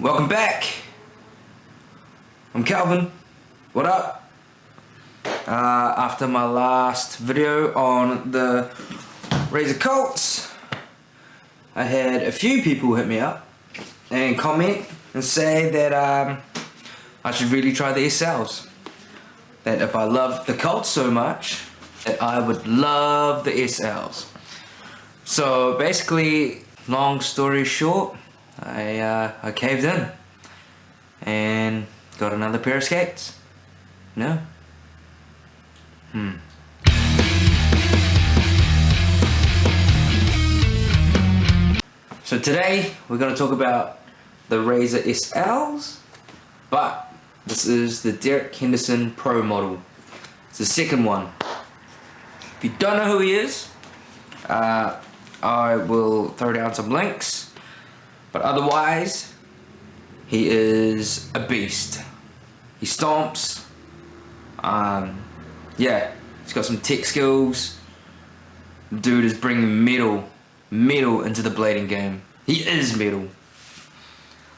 Welcome back. I'm Calvin. What up? After my last video on the Razor Colts, I had a few people hit me up and comment and say that I should really try the SLs. That if I love the Colts so much, that I would love the SLs. So basically, long story short, I caved in and got another pair of skates. No? So today we're going to talk about the Razor SLs, but this is the Dereck Henderson Pro model. It's the second one. If you don't know who he is, I will throw down some links. But otherwise, he is a beast. He stomps. Yeah, he's got some tech skills. Dude is bringing metal into the blading game. He is metal.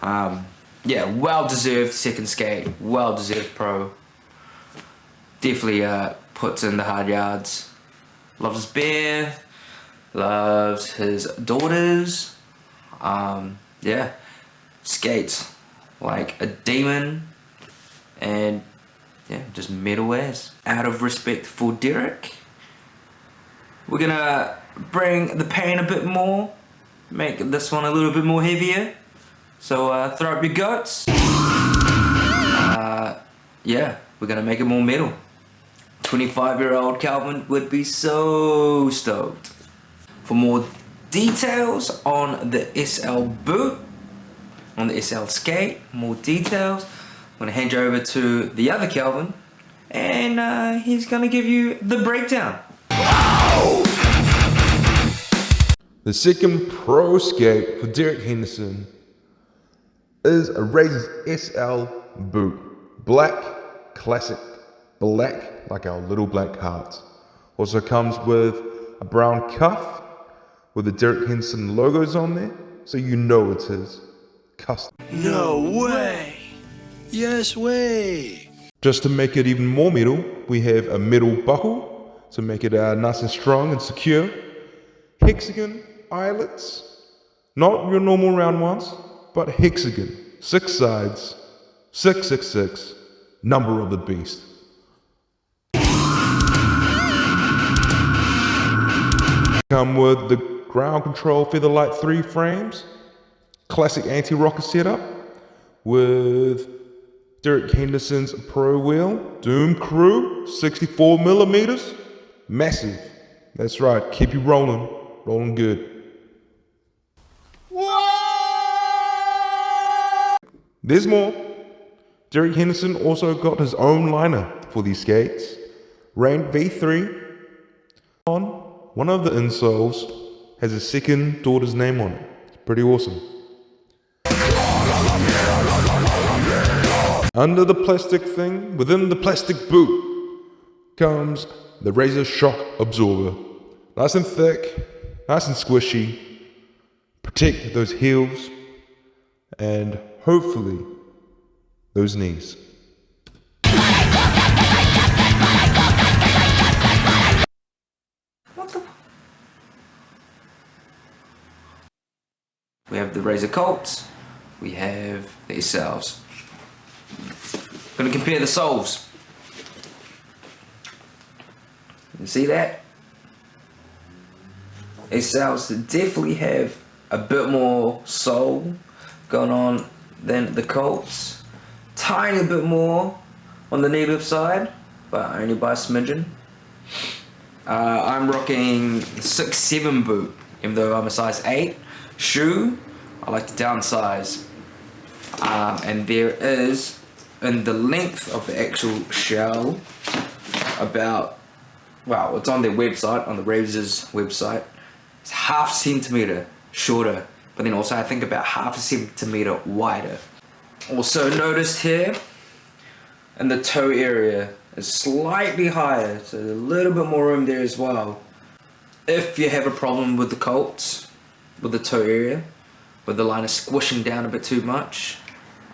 Yeah, well-deserved second skate. Well-deserved pro. Definitely puts in the hard yards. Loves his bear. Loves his daughters. Yeah, skates like a demon, and yeah, just metal as. Out of respect for Dereck, we're gonna bring the pain a bit more, make this one a little bit more heavier. So throw up your goats. Yeah, we're gonna make it more metal. 25-year-old Calvin would be so stoked. For more details on the SL boot, on the SL skate, more details, I'm going to hand you over to the other Calvin, and he's going to give you the breakdown. The second pro skate for Dereck Henderson is a Razors SL boot. Black, classic, black like our little black hearts. Also comes with a brown cuff with the Dereck Henderson logos on there, so you know it's his. Custom. No way! Yes way! Just to make it even more metal, we have a metal buckle to make it nice and strong and secure. Hexagon eyelets, not your normal round ones, but hexagon. 6 sides, 666, number of the beast. Come with the ground control Featherlight 3 frames, classic anti-rocker setup with Dereck Henderson's Pro Wheel, Doom Crew, 64 millimeters, massive. That's right, keep you rolling good. There's more. Dereck Henderson also got his own liner for these skates, Rain V3. On one of the insoles has his second daughter's name on it. It's pretty awesome. Under the plastic thing, within the plastic boot, comes the Razor Shock Absorber. Nice and thick, nice and squishy. Protect those heels and hopefully those knees. We have the Razor Colts, we have the SLs. Going to compare the soles. You see that? SLs definitely have a bit more sole going on than the Colts. Tiny bit more on the negative side, but only by a smidgen. I'm rocking 6'7" boot, even though I'm a size 8. Shoe, I like to downsize, and there is, in the length of the actual shell, about, well, it's on their website, on the RAZORS website, it's 0.5 centimeter shorter, but then also I think about 0.5 centimeter wider. Also noticed here, in the toe area, is slightly higher, so there's a little bit more room there as well. If you have a problem with the Colts, with the toe area, where the line is squishing down a bit too much,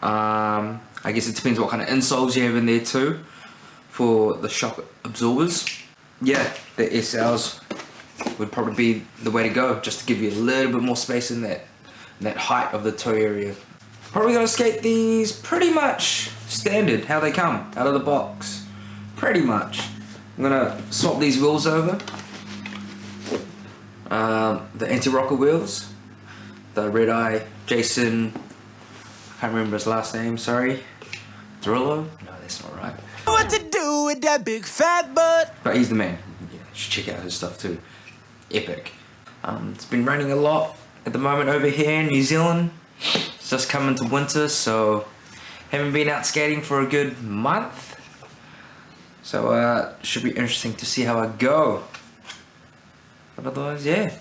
I guess it depends what kind of insoles you have in there too for the shock absorbers. Yeah, the SLs would probably be the way to go, just to give you a little bit more space in that height of the toe area. Probably gonna skate these pretty much standard, how they come out of the box. Pretty much. I'm gonna swap these wheels over. The anti-rocker wheels, the red eye Json, I can't remember his last name, sorry. Derulo? No, that's not right. What to do with that big fat butt? But he's the man. Yeah, you should check out his stuff too. Epic. It's been raining a lot at the moment over here in New Zealand. It's just coming to winter, so haven't been out skating for a good month. So should be interesting to see how I go. But otherwise, yeah.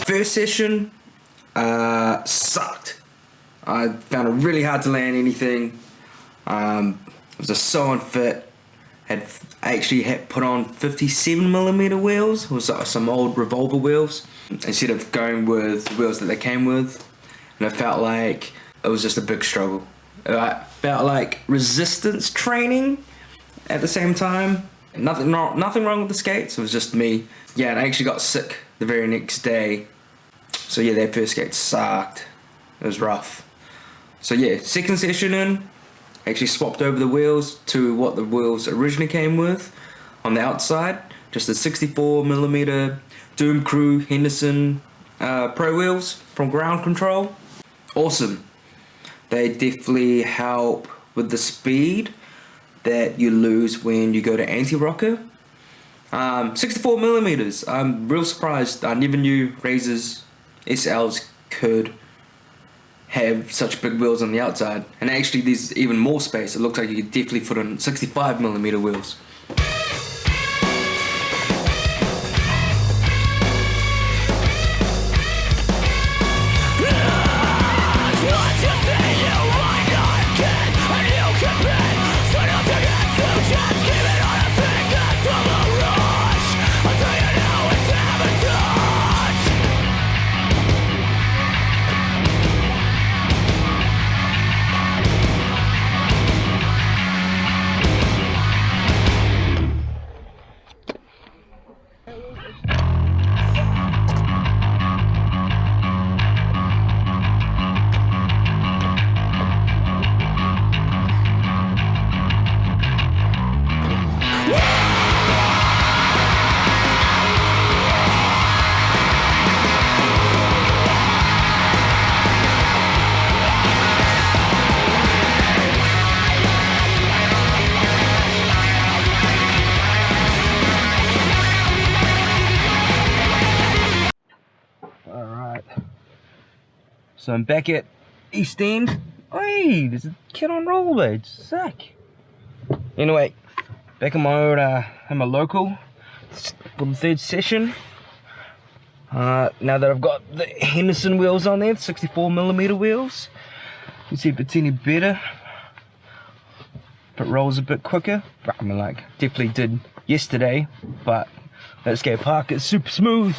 First session sucked. I found it really hard to land anything. It was just so unfit. I actually had put on 57mm wheels. It was some old revolver wheels instead of going with the wheels that they came with, and I felt like it was just a big struggle. I felt like resistance training at the same time. Nothing wrong with the skates. It was just me. Yeah, and I actually got sick the very next day. So yeah, that first skate sucked. It was rough. So yeah, second session in, I actually swapped over the wheels to what the wheels originally came with on the outside. Just the 64mm Doom Crew Henderson Pro wheels from Ground Control. Awesome. They definitely help with the speed that you lose when you go to anti-rocker. 64mm. I'm real surprised. I never knew RAZORS SLs could have such big wheels on the outside, and actually there's even more space. It looks like you could definitely put on 65mm wheels. So I'm back at East End. Hey, there's a kid on rollerblades. Sick. Anyway, back in my old, in my local for the third session. Now that I've got the Henderson wheels on there, 64mm wheels, you can see if it's any better. If it rolls a bit quicker. I mean, like, definitely did yesterday, but that skate park is super smooth.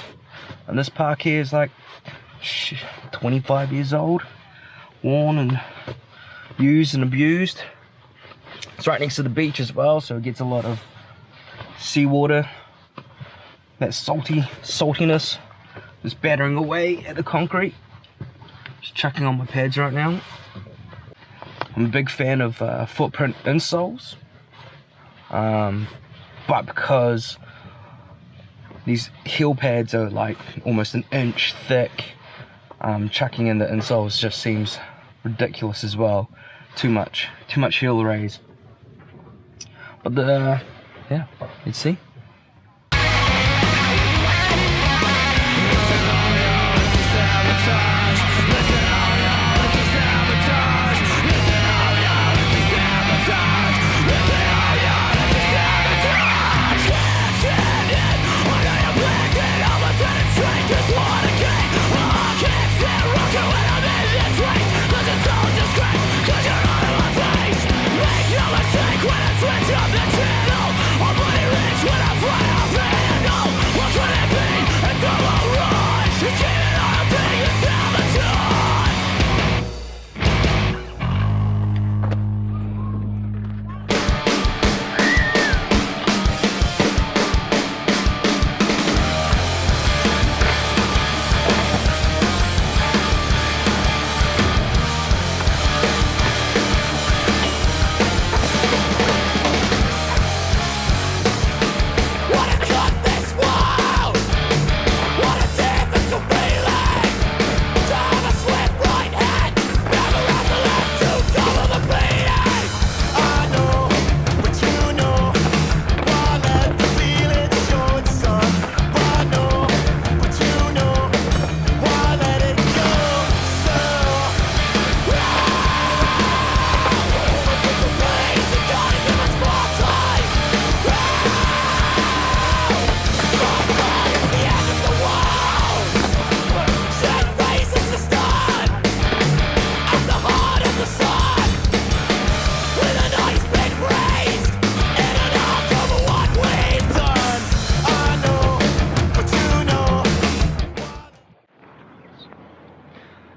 And this park here is like 25 years old, worn and used and abused. It's right next to the beach as well, so it gets a lot of seawater that saltiness just battering away at the concrete. Just chucking on my pads right now. I'm a big fan of footprint insoles, but because these heel pads are like almost an inch thick, chucking in the insoles just seems ridiculous as well. Too much heel raise. But yeah, let's see.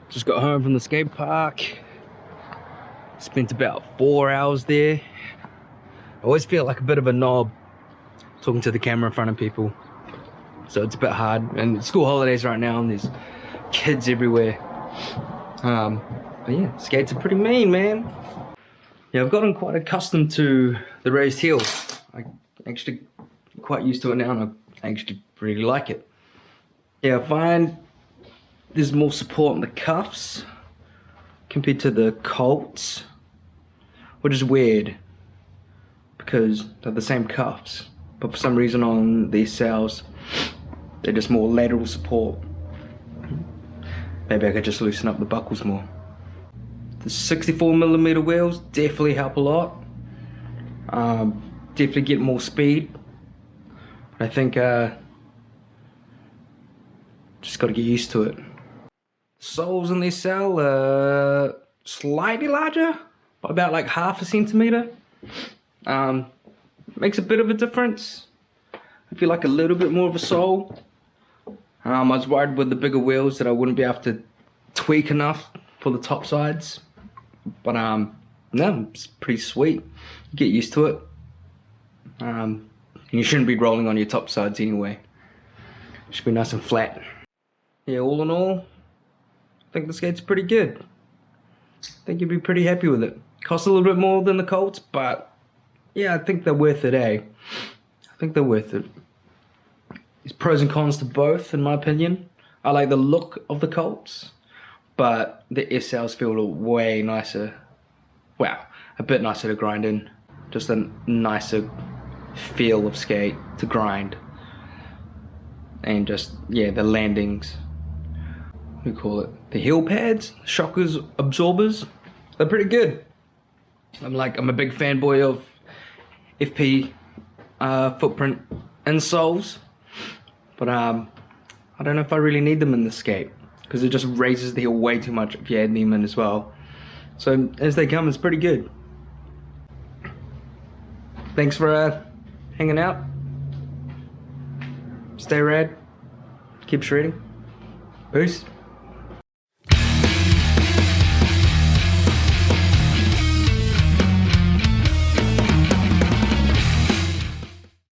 Just got home from the skate park. Spent about 4 hours there. I always feel like a bit of a knob talking to the camera in front of people, so it's a bit hard. And it's school holidays right now and there's kids everywhere. But yeah, skates are pretty mean, man. Yeah, I've gotten quite accustomed to the raised heel. I actually quite used to it now and I actually really like it. Yeah, I find there's more support in the cuffs compared to the Colts, which is weird because they're the same cuffs, but for some reason on these sows they're just more lateral support. Maybe I could just loosen up the buckles more. The 64mm wheels definitely help a lot. Definitely get more speed. But I think just got to get used to it. Soles in this cell are slightly larger, by about like 1/2 centimeter. Makes a bit of a difference. I feel like a little bit more of a sole. I was worried with the bigger wheels that I wouldn't be able to tweak enough for the top sides, but no, it's pretty sweet. Get used to it. And you shouldn't be rolling on your top sides anyway. It should be nice and flat. Yeah, all in all, I think the skate's pretty good. I think you'd be pretty happy with it. Costs a little bit more than the Colts, but yeah, I think they're worth it, eh? I think they're worth it. There's pros and cons to both, in my opinion. I like the look of the Colts, but the SLs feel way nicer. Wow, a bit nicer to grind in. Just a nicer feel of skate to grind. And just, yeah, the landings. What do you call it? The heel pads, shockers, absorbers, they're pretty good. I'm a big fanboy of FP footprint insoles, but I don't know if I really need them in the skate because it just raises the heel way too much if you add them in as well. So as they come, it's pretty good. Thanks for hanging out. Stay rad. Keep shredding. Peace.